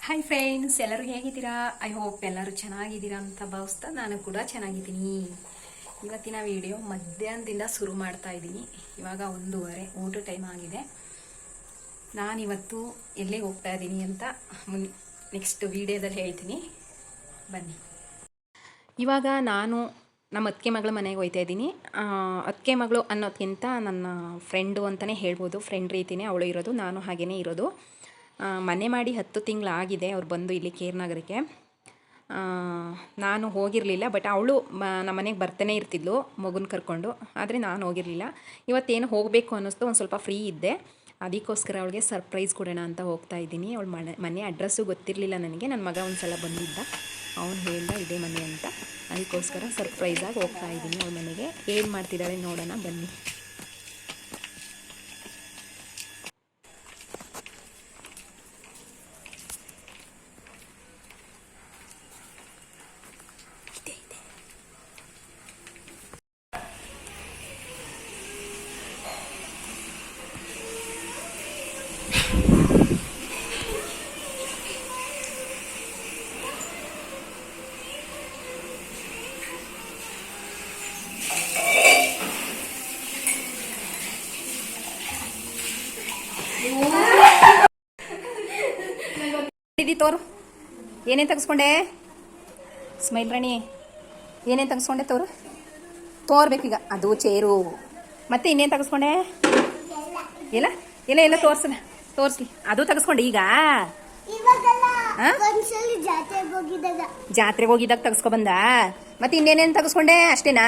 Hi friends, ಎಲ್ಲರೂ ಹೇಗಿದ್ದೀರಾ? I hope ಎಲ್ಲರೂ ಚೆನ್ನಾಗಿದ್ದೀರಾ ಅಂತ ಭಾವಿಸ್ತಾ ನಾನು ಕೂಡ ಚೆನ್ನಾಗಿದ್ದೀನಿ. ಇವತ್ತಿನ ವಿಡಿಯೋ ಮಧ್ಯಾಹ್ನದಿಂದ ಶುರು ಮಾಡ್ತಾ ಇದ್ದೀನಿ. ಇವಾಗ 1:30 ಊಟ ಟೈಮ್ ಆಗಿದೆ. ನಾನಿವತ್ತು ಎಲ್ಲೇ ಹೋಗ್ತಾ ಇದ್ದೀನಿ ಅಂತ ನೆಕ್ಸ್ಟ್ ವಿಡಿಯೋದಲ್ಲಿ ಹೇಳ್ತೀನಿ, ಬನ್ನಿ. ಇವಾಗ ನಾನು ನಮ್ಮ ಅತ್ತಿಗೆ ಮಗಳ ಮನೆಗೆ ಹೋಗ್ತಾ ಇದ್ದೀನಿ. ಅತ್ತಿಗೆ ಮಗಳು ಅನ್ನೋದಕ್ಕಿಂತ ನನ್ನ ಫ್ರೆಂಡು ಅಂತಲೇ ಹೇಳ್ಬೋದು. ಫ್ರೆಂಡ್ ರೀತಿಯೇ ಅವಳು ಇರೋದು, ನಾನು ಹಾಗೇ ಇರೋದು. ಮನೆ ಮಾಡಿ 10 ತಿಂಗಳಾಗಿದೆ ಅವ್ರು ಬಂದು ಇಲ್ಲಿ ಕೇರ್ನಗರಕ್ಕೆ. ನಾನು ಹೋಗಿರಲಿಲ್ಲ, ಬಟ್ ಅವಳು ನಮ್ಮ ಮನೆಗೆ ಬರ್ತಾನೆ ಇರ್ತಿದ್ಲು ಮಗುನ ಕರ್ಕೊಂಡು. ಆದರೆ ನಾನು ಹೋಗಿರಲಿಲ್ಲ. ಇವತ್ತೇನು ಹೋಗಬೇಕು ಅನ್ನಿಸ್ತು, ಒಂದು ಸ್ವಲ್ಪ ಫ್ರೀ ಇದ್ದೆ, ಅದಕ್ಕೋಸ್ಕರ ಅವಳಿಗೆ ಸರ್ಪ್ರೈಸ್ ಕೊಡೋಣ ಅಂತ ಹೋಗ್ತಾ ಇದ್ದೀನಿ. ಅವಳ ಮನೆ ಅಡ್ರೆಸ್ಸು ಗೊತ್ತಿರಲಿಲ್ಲ ನನಗೆ. ನನ್ನ ಮಗ ಒಂದು ಸಲ ಬಂದಿದ್ದ, ಅವನು ಹೇಳ್ದ ಇದೇ ಮನೆ ಅಂತ. ಅದಕ್ಕೋಸ್ಕರ ಸರ್ಪ್ರೈಸಾಗಿ ಹೋಗ್ತಾ ಇದ್ದೀನಿ ಅವಳ ಮನೆಗೆ. ಏನು ಮಾಡ್ತಿದ್ದಾಳೆ ನೋಡೋಣ, ಬನ್ನಿ. ತೋರು, ಏನೇನು ತೆಗೆಸ್ಕೊಂಡೆ? ಸ್ಮೈಲ್ ರಾಣಿ, ಏನೇನು ತೆಗೆಸ್ಕೊಂಡೆ? ತೋರ್ಬೇಕೀಗ. ಅದು ಚೇರು. ಮತ್ತೆ ಇನ್ನೇನು ತೆಗೆಸ್ಕೊಂಡೆ? ಇಲ್ಲ ಇಲ್ಲ ಇಲ್ಲ, ತೋರಿಸ್ಲಿ. ಅದು ತೆಗೆಸ್ಕೊಂಡೆ ಈಗ? ಜಾತ್ರೆಗೆ ಹೋಗಿದ್ದಾಗ ತೆಗೆಸ್ಕೊಬಂದ. ಮತ್ತೆ ಇನ್ನೇನೇನು ತೆಗೆಸ್ಕೊಂಡೆ? ಅಷ್ಟೇನಾ?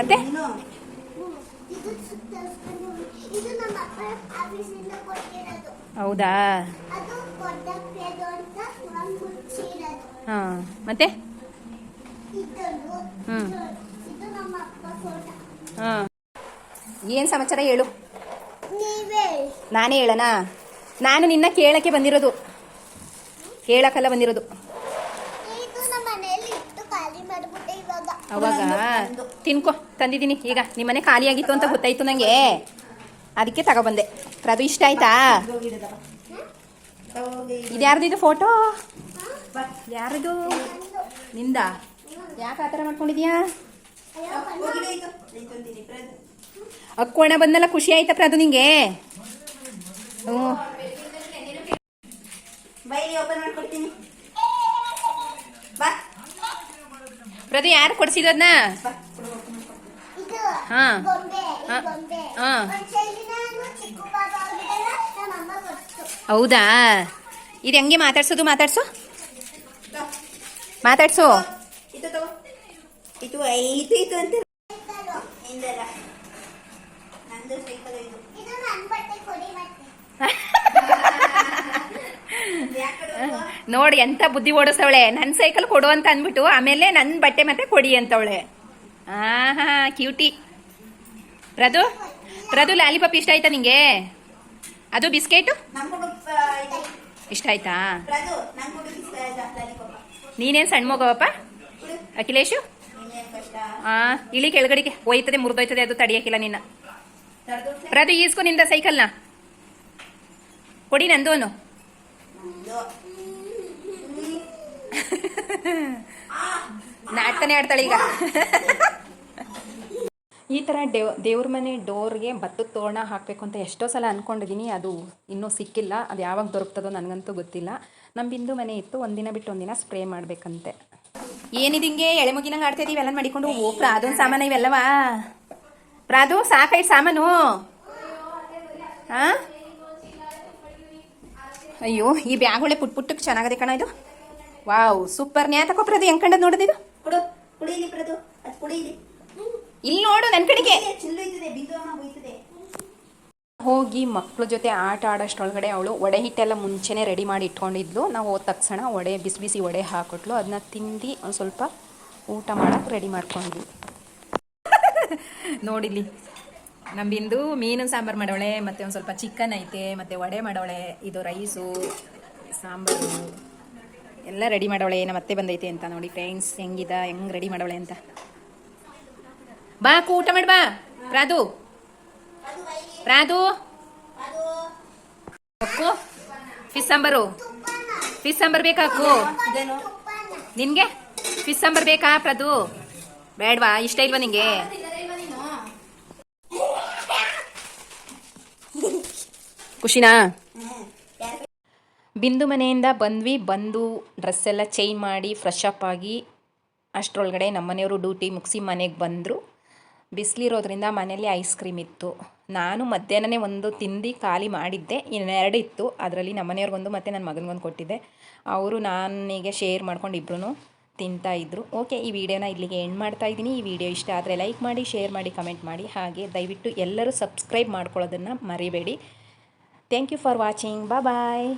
ಮತ್ತೆ ಹೌದಾ? ಹಾಂ, ಮತ್ತೆ ಹಾಂ, ಏನು ಸಮಾಚಾರ ಹೇಳು. ನಾನೇ ಹೇಳನಾ? ನಾನು ನಿನ್ನ ಕೇಳಕ್ಕೆ ಬಂದಿರೋದು, ಕೇಳಕ್ಕೆಲ್ಲ ಬಂದಿರೋದು. ಅವಾಗ ತಿನ್ಕೊ ತಂದಿದ್ದೀನಿ. ಈಗ ನಿಮ್ಮನೆ ಖಾಲಿ ಆಗಿತ್ತು ಅಂತ ಗೊತ್ತಾಯ್ತು ನನಗೆ, ಅದಕ್ಕೆ ತಗೊಬಂದೆ. ಅದು ಇಷ್ಟ ಆಯ್ತಾ? ಇದ್ಯಾರ್ದಿದು ಫೋಟೋ? ಯಾರದು? ನಿಂದ? ಯಾಕೆ ಆ ಥರ ಮಾಡ್ಕೊಂಡಿದ್ಯಾ? ಅಕ್ಕೋಣ ಬಂದಲ್ಲ, ಖುಷಿ ಆಯ್ತಾ ಪ್ರದು ನಿಂಗೆ? ಹ್ಞೂ, ಪ್ರದು ಯಾರು ಕೊಡ್ಸಿದ್ರದ್ನ? ಹಾಂ ಹಾಂ, ಹೌದಾ? ಇದು ಹೆಂಗೆ ಮಾತಾಡ್ಸೋದು? ಮಾತಾಡ್ಸು. ನೋಡಿ ಎಂತ ಬುದ್ಧಿ ಓಡಿಸ್ತವಳೆ. ನನ್ನ ಸೈಕಲ್ ಕೊಡು ಅಂತ ಅಂದ್ಬಿಟ್ಟು ಆಮೇಲೆ ನನ್ನ ಬಟ್ಟೆ ಮತ್ತೆ ಕೊಡಿ ಅಂತವಳೆ. ಹಾ, ಕ್ಯೂಟಿ. ಪ್ರದು ಲಾಲಿಪಾಪ್ ಇಷ್ಟ ಆಯ್ತಾ ನಿಂಗೆ? ಅದು ಬಿಸ್ಕೆಟು ಇಷ್ಟ ಆಯ್ತಾ? ನೀನೇನು ಸಣ್ಣ ಮಗವಪ್ಪ ಅಖಿಲೇಶು? ಇಳಿ ಕೆಳಗಡೆಗೆ ಹೋಯ್ತದೆ, ಮುರಿದೋಯ್ತದೆ, ಅದು ತಡಿಯಕ್ಕಿಲ್ಲ ನಿನ್ನ. ಪ್ರದು ಈಸ್ಕೊ ನಿಂದ ಸೈಕಲ್ನ, ಕೊಡಿ ನಂದೋನು. ನಾಟಕನೇ ಆಡ್ತಾಳೆ ಈಗ. ಈ ಥರ ದೇವ್ರ ಮನೆ ಡೋರ್ಗೆ ಭತ್ತದ ತೋರಣ ಹಾಕಬೇಕು ಅಂತ ಎಷ್ಟೋ ಸಲ ಅಂದ್ಕೊಂಡಿದ್ದೀನಿ. ಅದು ಇನ್ನೂ ಸಿಕ್ಕಿಲ್ಲ. ಅದು ಯಾವಾಗ ದೊರಕ್ತದೋ ನನಗಂತೂ ಗೊತ್ತಿಲ್ಲ. ನಮ್ಮ ಬಿಂದು ಮನೆ ಇತ್ತು, ಒಂದಿನ ಬಿಟ್ಟು ಒಂದಿನ ಸ್ಪ್ರೇ ಮಾಡಬೇಕಂತೆ. ಏನಿದು ಹಿಂಗೆ ಎಳೆ ಮುಗಿನಂಗೆ ಆಡ್ತಾ ಇದೀವಿ ಎಲ್ಲ ಮಾಡಿಕೊಂಡು? ಓ ಪ್ರಾದೊಂದು ಸಾಮಾನು ಇವೆಲ್ಲವಾ? ಪ್ರಾದು ಸಾಕಾಯ್ತು ಸಾಮಾನು. ಹಾಂ, ಅಯ್ಯೋ ಈ ಬ್ಯಾಗ್ ಒಳ್ಳೆ ಪುಟ್ಟಕ್ಕೆ ಚೆನ್ನಾಗದೆ ಕಣ ಇದು. Wow, super. ನ್ಯಾತಕೋ ಪ್ರದು ಹೆಂಗ್ ಕಂಡದ್ ನೋಡೋದಿದು? ಇಲ್ಲಿ ನೋಡು ನನ್ನ ಕಡೆಗೆ. ಹೋಗಿ ಮಕ್ಕಳ ಜೊತೆ ಆಟ ಆಡೋಷ್ಟೊಳಗಡೆ ಅವಳು ವಡೆ ಹಿಟ್ಟೆಲ್ಲ ಮುಂಚೆನೇ ರೆಡಿ ಮಾಡಿ ಇಟ್ಕೊಂಡಿದ್ಲು. ನಾವು ಹೋದ ತಕ್ಷಣ ವಡೆ ಬಿಸಿ ಬಿಸಿ ವಡೆ ಹಾಕೊಟ್ಲು. ಅದನ್ನ ತಿಂದು ಒಂದು ಸ್ವಲ್ಪ ಊಟ ಮಾಡೋಕ್ಕೆ ರೆಡಿ ಮಾಡ್ಕೊಂಡ್ವಿ. ನೋಡಿಲ್ಲಿ ನಮ್ಮ ಬಿಂದು ಮೀನು ಸಾಂಬಾರು ಮಾಡವಳೆ, ಮತ್ತು ಒಂದು ಸ್ವಲ್ಪ ಚಿಕನ್ ಐತೆ, ಮತ್ತು ವಡೆ ಮಾಡವಳೆ. ಇದು ರೈಸು, ಸಾಂಬಾರು ಎಲ್ಲ ರೆಡಿ ಮಾಡವಳೆ. ನಮ್ಮ ಅತ್ತೆ ಬಂದೈತೆ ಅಂತ ನೋಡಿ ಫ್ರೆಂಡ್ಸ್, ಹೆಂಗೆ ರೆಡಿ ಮಾಡವಳೆ ಅಂತ. ಬಾ ಊಟ ಮಾಡಿ ಬಾ ಪ್ರಾದು. ಫಿಶ್ ಸಾಂಬಾರು ಫಿಶ್ ಸಾಂಬಾರ್ ಬೇಕಾಕು ನಿನ್ಗೆ? ಫಿಶ್ ಸಾಂಬಾರ್ ಬೇಕಾ ಪ್ರದು? ಬೇಡವಾ? ಇಷ್ಟ ಇಲ್ವಾ ನಿಂಗೆ? ಖುಷಿನಾ? ಬಿಂದು ಮನೆಯಿಂದ ಬಂದು ಡ್ರೆಸ್ ಎಲ್ಲ ಚೇಂಜ್ ಮಾಡಿ ಫ್ರೆಶ್ ಅಪ್ ಆಗಿ ಅಷ್ಟರೊಳಗಡೆ ನಮ್ಮನೆಯವರು ಡ್ಯೂಟಿ ಮುಗಿಸಿ ಮನೆಗೆ ಬಂದರು. ಬಿಸಿಲಿರೋದ್ರಿಂದ ಮನೇಲಿ ಐಸ್ ಕ್ರೀಮ್ ಇತ್ತು. ನಾನು ಮಧ್ಯಾಹ್ನನೇ ಒಂದು ತಿಂದು ಖಾಲಿ ಮಾಡಿದ್ದೆ, ಇನ್ನೆರಡು ಇತ್ತು. ಅದರಲ್ಲಿ ನಮ್ಮನೆಯವ್ರಿಗೊಂದು ಮತ್ತು ನನ್ನ ಮಗನಿಗೊಂದು ಕೊಟ್ಟಿದ್ದೆ. ಅವರು ನನಗೆ ಶೇರ್ ಮಾಡ್ಕೊಂಡು ಇಬ್ಬರೂ ತಿಂತಾಯಿದ್ರು. ಓಕೆ, ಈ ವಿಡಿಯೋನ ಇಲ್ಲಿಗೆ ಎಂಡ್ ಮಾಡ್ತಾಯಿದ್ದೀನಿ. ಈ ವಿಡಿಯೋ ಇಷ್ಟ ಆದರೆ ಲೈಕ್ ಮಾಡಿ, ಶೇರ್ ಮಾಡಿ, ಕಮೆಂಟ್ ಮಾಡಿ. ಹಾಗೆ ದಯವಿಟ್ಟು ಎಲ್ಲರೂ ಸಬ್ಸ್ಕ್ರೈಬ್ ಮಾಡ್ಕೊಳ್ಳೋದನ್ನು ಮರಿಬೇಡಿ. Thank you for watching. Bye.